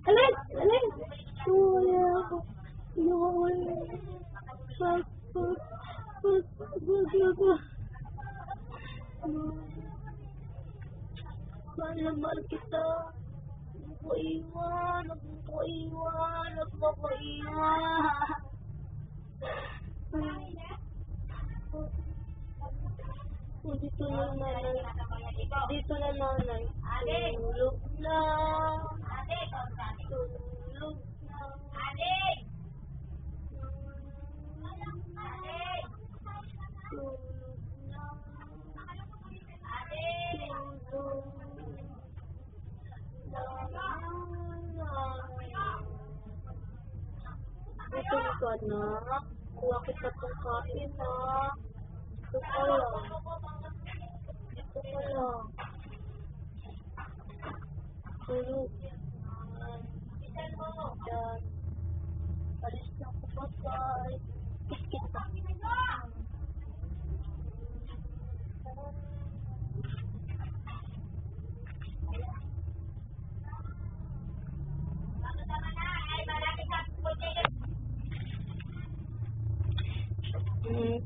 Alin? Alin? Wala ako. Wala. Mahal kita. Huwag mo iwan. Dito na nanay. Dito na nanay. Tulog na. Tulog na. Ito ka na. Kuha kita pang kain na. Ito ka lang. Tulog. Yan. Alis na ako, bye-bye. Kiss kita.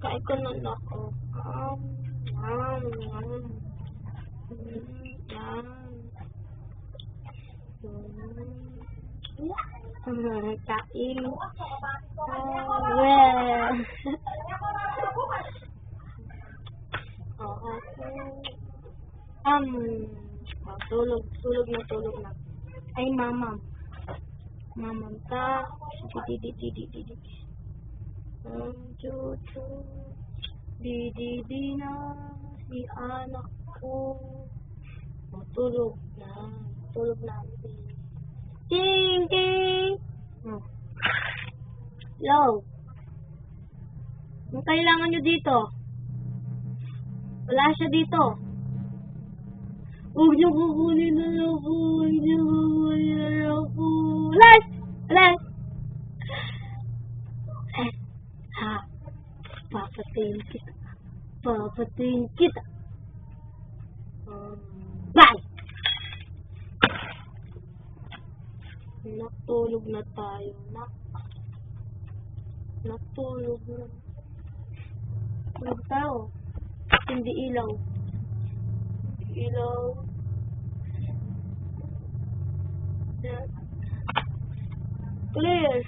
Kain ko na ako. Kain. Tulog na. Ay, mamam ta. Didi. Didi na si anak ko. Tulog na. Ting! Hello? Anong kailangan nyo dito? Wala siya dito. Huwag niyo kukunin na ako. Alas! Ha? Papatayin kita. Bye! Natulog na tayo. Natulog na. Tulog tao. Hindi ilaw. Clear.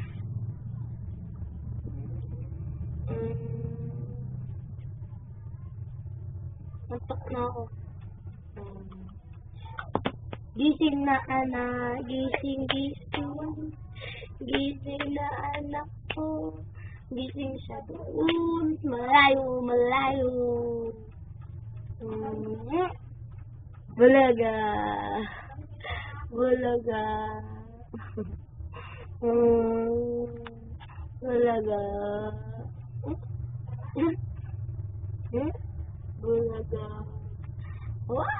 Nantok na ako. Gising na anak. Gising na anak ko. Gising siya doon. Malayo. Bulaga. Bulaga. Wah.